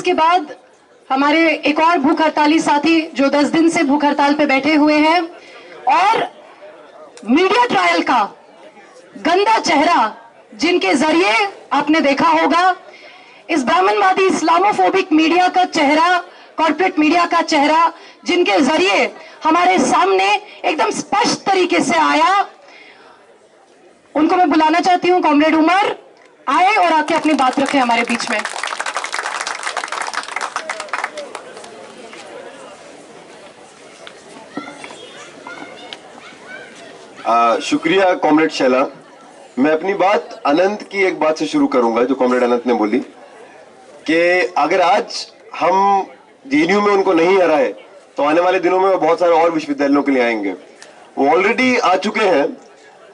इसके बाद हमारे एक और भूख हड़ताली साथी जो 10 दिन से भूख हड़ताल पे बैठे हुए हैं, और मीडिया ट्रायल का गंदा चेहरा जिनके जरिए आपने देखा होगा, इस ब्राह्मणवादी इस्लामोफोबिक मीडिया का चेहरा, कॉर्पोरेट मीडिया का चेहरा, जिनके जरिए हमारे सामने एकदम स्पष्ट तरीके से आया, उनको मैं बुलाना चाहती हूं। कॉमरेड उमर आए और आके अपनी बात रखें हमारे बीच में। शुक्रिया कॉमरेड शैला। मैं अपनी बात अनंत की एक बात से शुरू करूंगा जो कॉमरेड अनंत ने बोली कि अगर आज हम जेएनयू में उनको नहीं हराए तो आने वाले दिनों में वो बहुत सारे और विश्वविद्यालयों के लिए आएंगे। वो ऑलरेडी आ चुके हैं।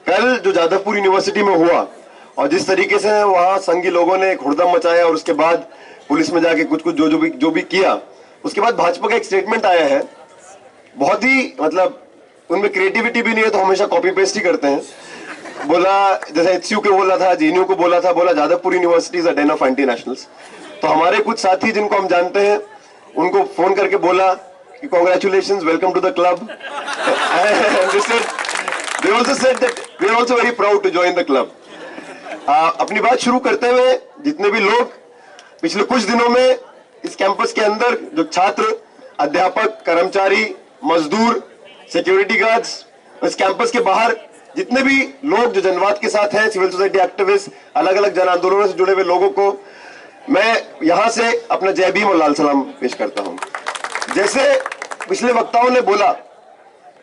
कल जो जादवपुर यूनिवर्सिटी में हुआ और जिस तरीके से वहां संघी लोगों ने एक हुड़दंग मचाया और उसके बाद पुलिस में जाके कुछ जो भी किया, उसके बाद भाजपा का एक स्टेटमेंट आया है, बहुत ही मतलब उनमें क्रिएटिविटी भी नहीं है, तो हमेशा कॉपी पेस्ट ही करते हैं। बोला जैसे एचयू को बोला था, जेएनयू को बोला था, बोला Jadavpur university is a den of anti nationals. तो हमारे कुछ साथी जिनको हम जानते हैं उनको फोन करके बोला कि congratulations, welcome to the club. They also said that we are also very proud to join the club. अपनी बात शुरू करते हुए जितने भी लोग पिछले कुछ दिनों में इस कैंपस के अंदर जो छात्र, अध्यापक, कर्मचारी, मजदूर, सिक्योरिटी गार्ड्स, इस कैंपस के बाहर जितने भी लोग जो जनवाद के साथ हैं, सिविल सोसाइटी एक्टिविस्ट, अलग अलग जन आंदोलनों से जुड़े हुए लोगों को मैं यहां से अपना जय भीम और लाल सलाम पेश करता हूं। जैसे पिछले वक्ताओं ने बोला,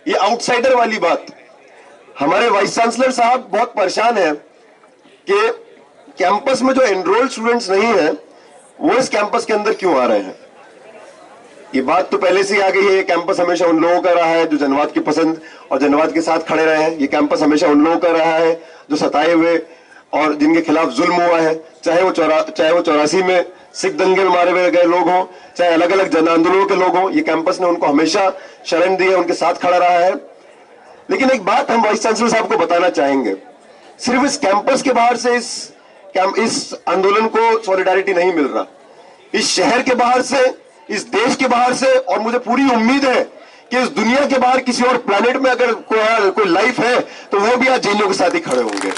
ये आउटसाइडर वाली बात, हमारे वाइस चांसलर साहब बहुत परेशान हैं कि कैंपस में जो एनरोल्ड स्टूडेंट्स नहीं है वो इस कैंपस के अंदर क्यों आ रहे हैं। ये बात तो पहले से ही आ गई है, ये कैंपस हमेशा उन लोगों का रहा है जो जनवाद की पसंद और जनवाद के साथ खड़े रहे हैं। ये कैंपस हमेशा उन लोगों का रहा है जो सताए हुए और जिनके खिलाफ जुल्म हुआ है, चाहे वो 84 में सिख दंगे में मारे हुए गए लोग हों, चाहे अलग अलग जन आंदोलनों के लोग हों, ये कैंपस ने उनको हमेशा शरण दी है, उनके साथ खड़ा रहा है। लेकिन एक बात हम वाइस चांसलर साहब को बताना चाहेंगे, सिर्फ इस कैंपस के बाहर से इस आंदोलन को सॉलिडारिटी नहीं मिल रहा, इस शहर के बाहर से, इस देश के बाहर से, और मुझे पूरी उम्मीद है कि इस दुनिया के बाहर किसी और प्लेनेट में अगर कोई लाइफ है तो वो भी आज जेएनयू के साथ ही खड़े होंगे।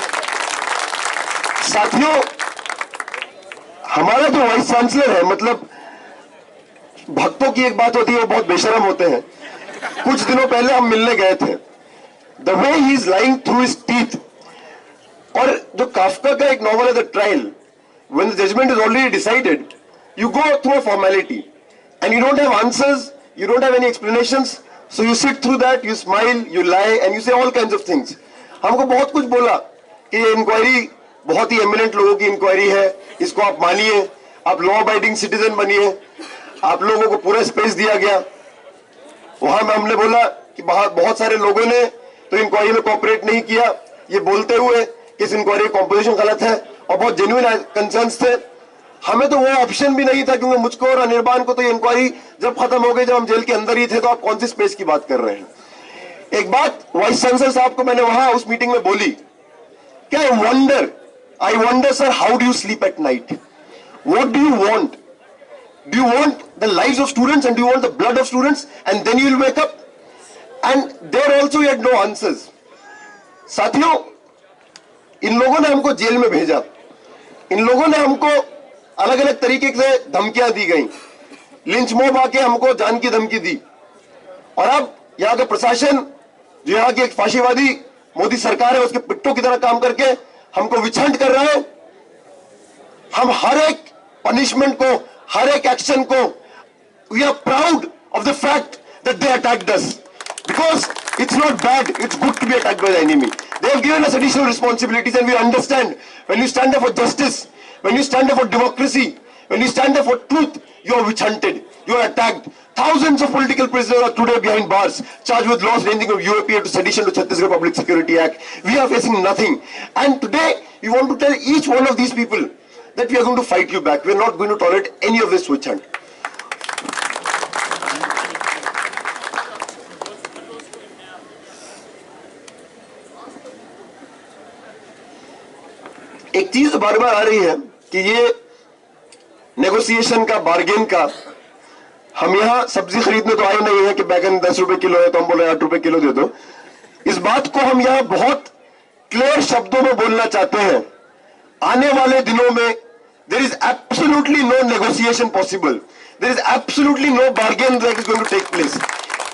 साथियों, हमारा जो वाइस चांसलर है, मतलब भक्तों की एक बात होती है, वो बहुत बेशरम होते हैं। कुछ दिनों पहले हम मिलने गए थे। The way he is lying through his teeth, और जो काफका का एक नॉवल है the trial, when the judgement is already decided, you go through a formality and you don't have answers, you don't have any explanations, so you sit through that, you smile, you lie and you say all kinds of things. हमको बहुत कुछ बोला कि ये inquiry बहुत ही eminent लोगों की inquiry है, इसको आप मानिए, आप लॉ अबाइडिंग सिटीजन बनिए, आप लोगों को पूरा स्पेस दिया गया। वहां में हमने बोला कि बहुत सारे लोगों ने तो इंक्वायरी में कोऑपरेट नहीं किया, ये बोलते हुए कि इस इंक्वायरी कॉम्पोजिशन गलत है, और बहुत जेन्युइन कंसर्न्स थे। हमें तो वो ऑप्शन भी नहीं था, क्योंकि मुझको और अनिर्बान को तो ये इंक्वायरी जब खत्म हो गई, जब हम जेल के अंदर ही थे, तो आप कौन सी स्पेस की बात कर रहे हैं। एक बात वाइस चांसलर साहब को मैंने वहां उस मीटिंग में बोली कि I wonder sir, how do you sleep at night, what do you want, do you want the lives of students and do you want the blood of students and then you will wake up, and there also you had no answers. साथियों, इन लोगों ने हमको jail में भेजा, इन लोगों ने हमको अलग अलग तरीके से धमकियां दी गई, लिंच मॉब आके हमको जान की धमकी दी, और अब यहाँ का प्रशासन जो यहाँ की एक फाशीवादी मोदी सरकार है उसके पिट्टों की तरह काम करके हमको विछंड कर रहा है। हम हर एक पनिशमेंट को, हर एक एक्शन को, we are proud of the fact that they attacked us, because it's not bad, it's good to be attacked by the enemy. They have given us additional responsibilities, and we understand when you stand up for justice, when you stand up for democracy, when you stand up for truth, you are witch-hunted, you are attacked. Thousands of political prisoners are today behind bars, charged with laws ranging from UAP to sedition to Chhattisgarh Public Security Act. We are facing nothing. And today, we want to tell each one of these people that we are going to fight you back. We are not going to tolerate any of this witch hunt. एक चीज बार बार आ रही है कि ये negotiation का, bargain का। हम यहाँ सब्जी खरीदने तो आए नहीं है कि बैगन 10 रुपए किलो है तो हम बोले 8 रुपए किलो दे दो। इस बात को हम यहाँ बहुत क्लियर शब्दों में बोलना चाहते हैं। आने वाले दिनों में there is absolutely no negotiation possible. There is absolutely no bargain that is going to take place.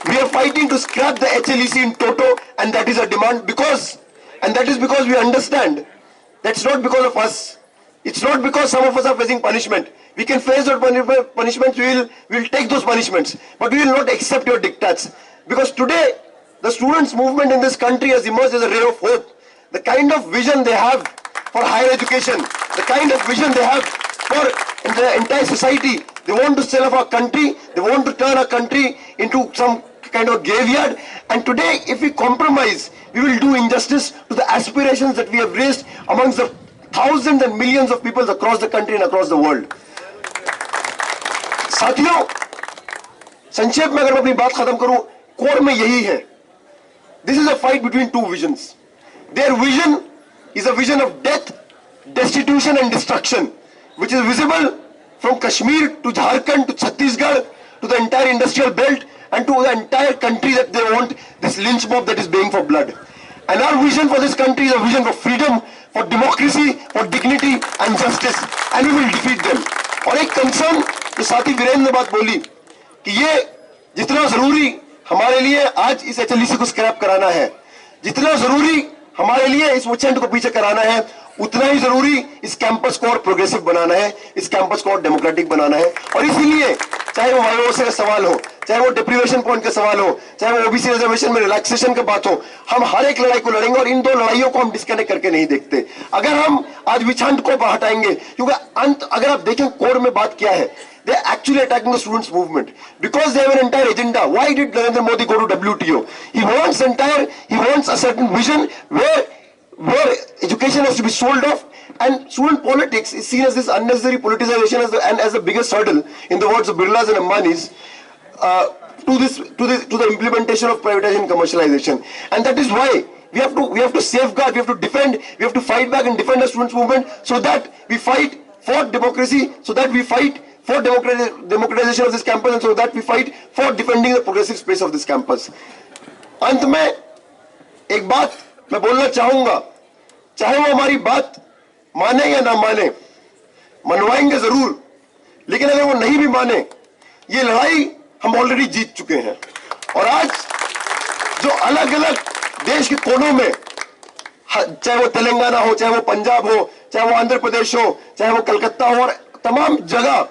We are fighting to scrap the HLEC in toto, and that is a demand that is because we understand that's not because of us. It's not because some of us are facing punishment. We can face those punishments, we will take those punishments, but we will not accept your diktats. Because today, the students' movement in this country has emerged as a ray of hope. The kind of vision they have for higher education, the kind of vision they have for the entire society. They want to sell off our country, they want to turn our country into some kind of graveyard. And today, if we compromise, we will do injustice to the aspirations that we have raised amongst the thousands and millions of people across the country and across the world. साथियों, संक्षेप में अगर मैं अपनी बात खत्म करूं, core में यही है. This is a fight between two visions. Their vision is a vision of death, destitution and destruction, which is visible from Kashmir to Jharkhand to Chhattisgarh to the entire industrial belt and to the entire country, that they want this lynch mob that is baying for blood. And our vision for this country is a vision for freedom, for democracy, for dignity and justice, and we will defeat them. और एक concern जो साथी वीरेंद्र ने बात बोली कि ये जितना जरूरी हमारे लिए आज इस HLEC को स्क्रैप कराना है, जितना जरूरी हमारे लिए इस वोचेंट को पीछे कराना है, उतना ही जरूरी इस कैंपस को और प्रोग्रेसिव बनाना है, इस कैंपस को और डेमोक्रेटिक बनाना है. और इसीलिए चाहे वो वायोसे का सवाल हो, चाहे वो डिप्रीवेशन पॉइंट का सवाल हो, चाहे वो ओबीसी रिजर्वेशन में रिलैक्सेशन की बात हो, हम हर एक लड़ाई को लड़ेंगे और इन दो लड़ाइयों को हम डिस्कनेक्ट करके नहीं देखते. अगर हम आज विछांट को हटाएंगे, क्योंकि अंत अगर आप देखें कोर में बात क्या है, they are actually attacking the students movement because they have an entire agenda. Why did Narendra Modi go to WTO? He wants a certain vision where education has to be sold off, and student politics is seen as this unnecessary politicization and as the biggest hurdle, in the words of Birlas and Ambanis, to the implementation of privatization and commercialization. And that is why we have to safeguard, we have to defend, we have to fight back and defend the students movement, so that we fight for democracy, so that we fight for democratization of this campus, and so that we fight for defending the progressive space of this campus. अंत में एक बात मैं बोलना चाहूंगा, चाहे वो हमारी बात माने या ना माने, मनवाएंगे जरूर, लेकिन अगर वो नहीं भी माने, ये लड़ाई हम ऑलरेडी जीत चुके हैं. और आज जो अलग अलग देश के कोनों में, चाहे वो तेलंगाना हो, चाहे वो पंजाब हो, चाहे वो आंध्र प्रदेश हो, चाहे वो कलकत्ता हो, और तमाम जगह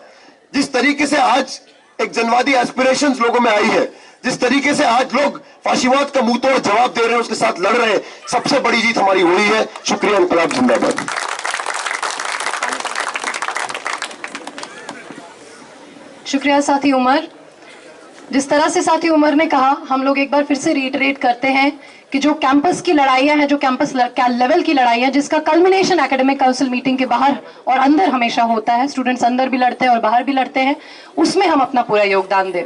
जिस तरीके से आज एक जनवादी एस्पिरेशंस लोगों में आई है, जिस तरीके से आज लोग फाशीवाद का मुंह तोड़ जवाब दे रहे हैं, उसके साथ लड़ रहे हैं, सबसे बड़ी जीत हमारी हुई है. शुक्रिया. इंकलाब जिंदाबाद. शुक्रिया साथी उमर. जिस तरह से साथी उमर ने कहा, हम लोग एक बार फिर से रिटरेट करते हैं कि जो कैंपस की लड़ाइयां हैं, जो कैंपस लेवल की लड़ाइयां, जिसका कल्मिनेशन एकेडमिक काउंसिल मीटिंग के बाहर और अंदर हमेशा होता है, स्टूडेंट्स अंदर भी लड़ते हैं और बाहर भी लड़ते हैं, उसमें हम अपना पूरा योगदान दें.